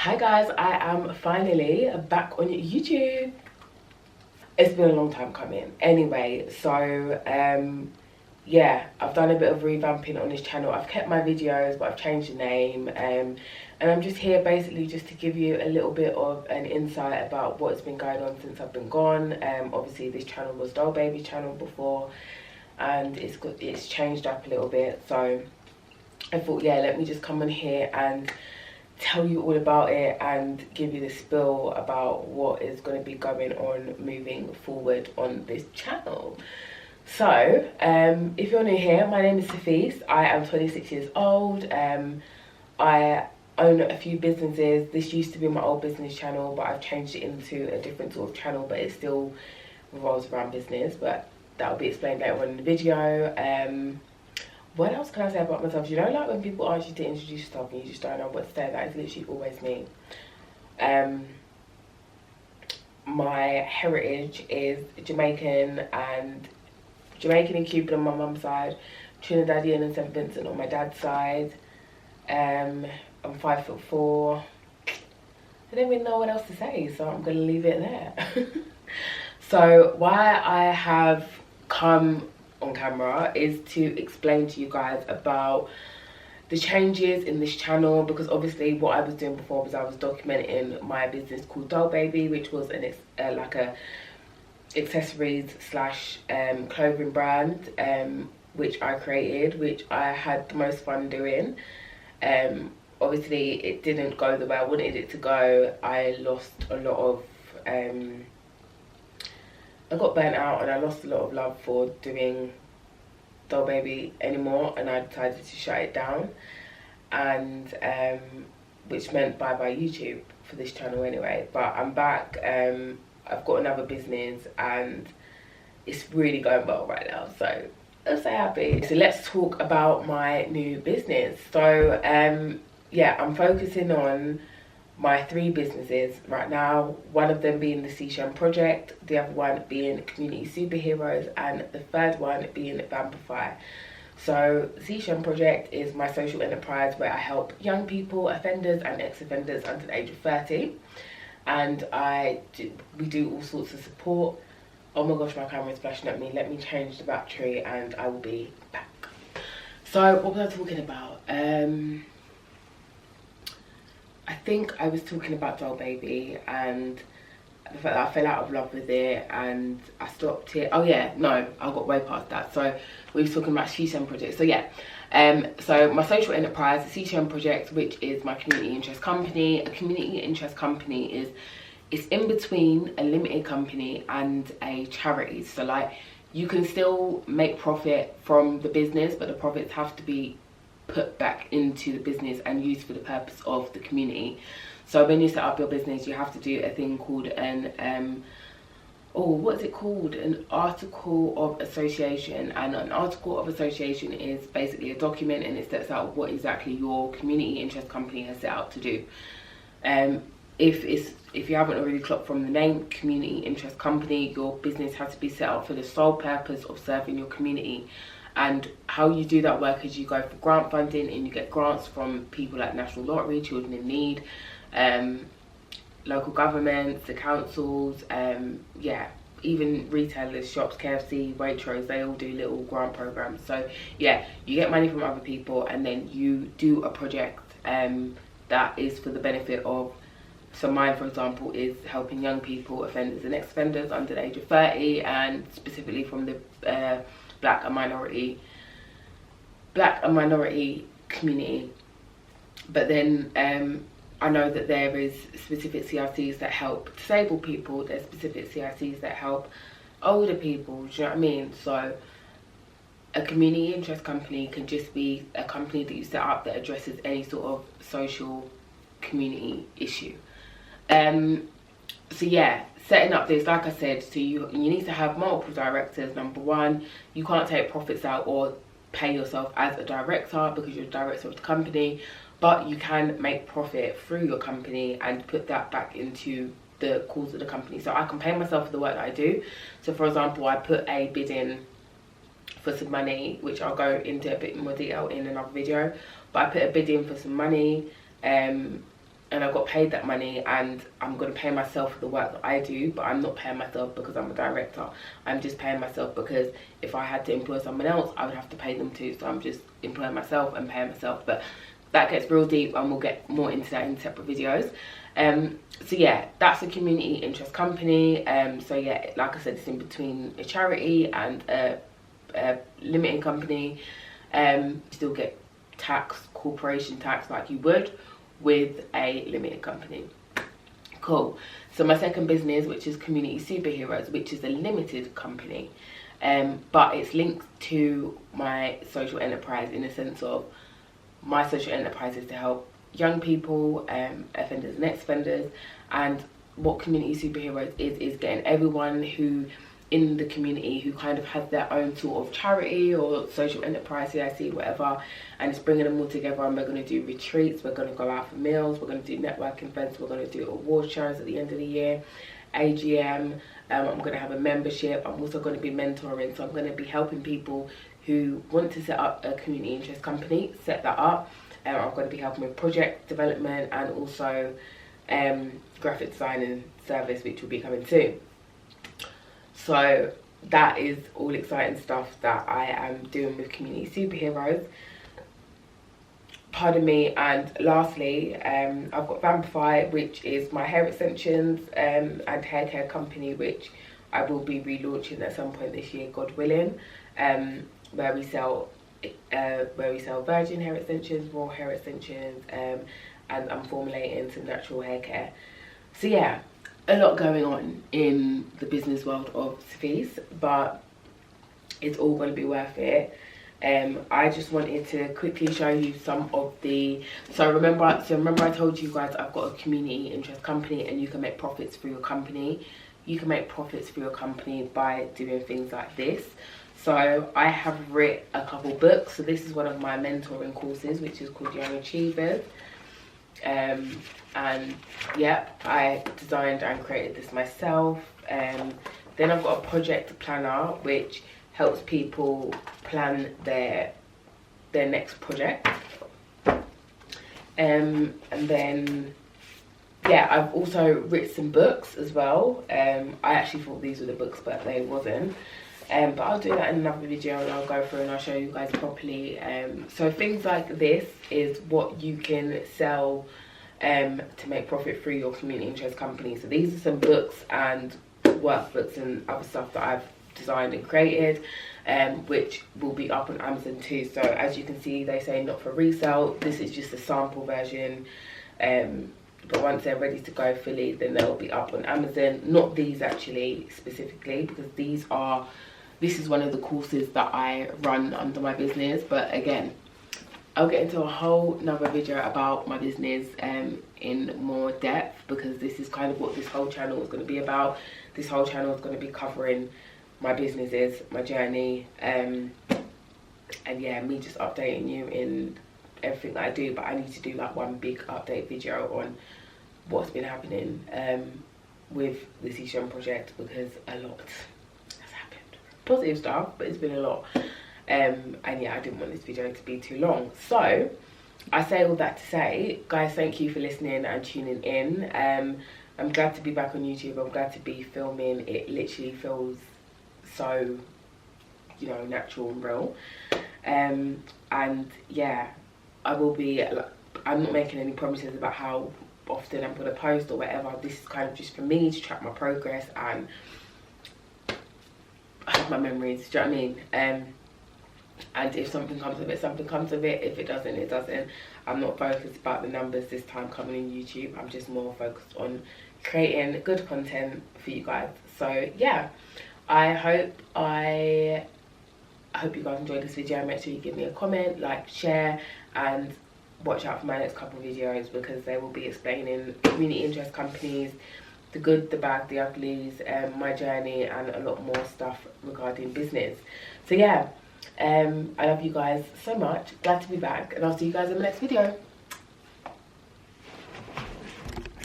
Hi guys, I am finally back on YouTube. It's been a long time coming. Anyway, so yeah, I've done a bit of revamping on this channel. I've kept my videos, but I've changed the name. And I'm just here basically just to give you a little bit of an insight about what's been going on since I've been gone. Obviously this channel was Doll Baby channel before, and it's changed up a little bit. So I thought, yeah, let me just come on here and tell you all about it and give you the spill about what is going to be going on moving forward on this channel. So if you're new here, my name is Sophie. I am 26 years old. I own a few businesses. This used to be my old business channel, but I've changed it into a different sort of channel, but it still revolves around business, but that will be explained later on in the video. What else can I say about myself? You know, like when people ask you to introduce yourself and you just don't know what to say, that is literally always me. My heritage is Jamaican and Cuban on my mum's side, Trinidadian and St. Vincent on my dad's side. I'm 5'4". I don't even know what else to say, so I'm gonna leave it there. So why I have come on camera is to explain to you guys about the changes in this channel, because obviously what I was doing before was I was documenting my business called Doll Baby, which was like a accessories slash clothing brand, which I created, which I had the most fun doing. Obviously it didn't go the way I wanted it to go. I lost a lot of I got burnt out and I lost a lot of love for doing Doll Baby anymore, and I decided to shut it down, and which meant bye bye YouTube for this channel anyway. But I'm back. I've got another business and it's really going well right now, so I'm so happy. So let's talk about my new business. So yeah, I'm focusing on my 3 businesses right now, one of them being the CSHEN Project, the other one being Community Superheroes, and the third one being Vampify. So CSHEN Project is my social enterprise where I help young people, offenders and ex-offenders under the age of 30, and we do all sorts of support. Oh my gosh, my camera is flashing at me. Let me change the battery and I will be back. So what was I talking about? I think I was talking about Doll Baby and the fact that I fell out of love with it and I stopped it. Oh yeah, no, I got way past that. So we were talking about CSHEN Project. So yeah, so my social enterprise, the CSHEN Project, which is my community interest company. A community interest company it's in between a limited company and a charity. So like you can still make profit from the business, but the profits have to be put back into the business and used for the purpose of the community. So when you set up your business, you have to do a thing called an what's it called, an article of association. And an article of association is basically a document, and it sets out what exactly your community interest company has set out to do. If you haven't already clocked from the name, community interest company, your business has to be set up for the sole purpose of serving your community. And how you do that work is you go for grant funding, and you get grants from people like National Lottery, Children in Need, local governments, the councils, yeah, even retailers, shops, KFC, Waitrose, they all do little grant programs. So yeah, you get money from other people and then you do a project that is for the benefit of, so mine for example is helping young people, offenders and ex-offenders under the age of 30, and specifically from the black and minority community. But then I know that there is specific CRCs that help disabled people, there's specific CRCs that help older people, do you know what I mean? So a community interest company can just be a company that you set up that addresses any sort of social community issue. So yeah, setting up this, like I said, so you need to have multiple directors. Number one, you can't take profits out or pay yourself as a director because you're a director of the company, but you can make profit through your company and put that back into the cause of the company. So I can pay myself for the work that I do. So for example, I put a bid in for some money, which I'll go into a bit more detail in another video, but I put a bid in for some money and I got paid that money, and I'm going to pay myself for the work that I do, but I'm not paying myself because I'm a director. I'm just paying myself because if I had to employ someone else, I would have to pay them too. So I'm just employing myself and paying myself. But that gets real deep, and we'll get more into that in separate videos. So yeah, that's a community interest company. So yeah, like I said, it's in between a charity and a limited company. You still get tax, corporation tax, like you would with a limited company. Cool. So my second business, which is Community Superheroes, which is a limited company, but it's linked to my social enterprise, in the sense of my social enterprise is to help young people, offenders and ex-offenders. And what Community Superheroes is getting everyone who in the community who kind of has their own sort of charity or social enterprise, CIC, whatever, and it's bringing them all together. And we're going to do retreats, we're going to go out for meals, we're going to do networking events, we're going to do award shows at the end of the year, AGM. I'm going to have a membership. I'm also going to be mentoring, so I'm going to be helping people who want to set up a community interest company set that up. I'm going to be helping with project development and also graphic design and service, which will be coming soon. So that is all exciting stuff that I am doing with Community Superheroes. Pardon me. And lastly, I've got Vampify, which is my hair extensions and hair care company, which I will be relaunching at some point this year, God willing, where we sell virgin hair extensions, raw hair extensions, and I'm formulating some natural hair care. So yeah, a lot going on in the business world of Sophie's, but it's all going to be worth it. I just wanted to quickly show you some of the, so remember I told you guys I've got a community interest company, and you can make profits for your company. You can make profits for your company by doing things like this. So I have written a couple books. So this is one of my mentoring courses, which is called Young Achievers. And yeah, I designed and created this myself. Then I've got a project planner, which helps people plan their next project. And then yeah, I've also written some books as well. I actually thought these were the books, but they wasn't. But I'll do that in another video, and I'll go through and I'll show you guys properly. So things like this is what you can sell to make profit through your community interest company. So these are some books and workbooks and other stuff that I've designed and created, which will be up on Amazon too. So as you can see, they say not for resale. This is just a sample version. But once they're ready to go fully, then they'll be up on Amazon. Not these actually specifically, because this is one of the courses that I run under my business. But again, I'll get into a whole nother video about my business in more depth, because this is kind of what this whole channel is going to be about. This whole channel is going to be covering my businesses, my journey, and yeah, me just updating you in everything that I do. But I need to do like one big update video on what's been happening with the CSHEN Project, because a lot has happened. Positive stuff, but it's been a lot. And yeah, I didn't want this video to be too long. So I say all that to say, guys, thank you for listening and tuning in. I'm glad to be back on YouTube. I'm glad to be filming. It literally feels so, you know, natural and real. And yeah, I will be, I'm not making any promises about how often I'm going to post or whatever. This is kind of just for me to track my progress and my memories, do you know what I mean? And if something comes of it, something comes of it. If it doesn't, it doesn't. I'm not focused about the numbers this time coming on YouTube. I'm just more focused on creating good content for you guys. So yeah, I hope you guys enjoyed this video. Make sure you give me a comment, like, share, and watch out for my next couple of videos, because they will be explaining community interest companies, the good, the bad, the uglies, my journey, and a lot more stuff regarding business. So yeah, I love you guys so much. Glad to be back, and I'll see you guys in the next video.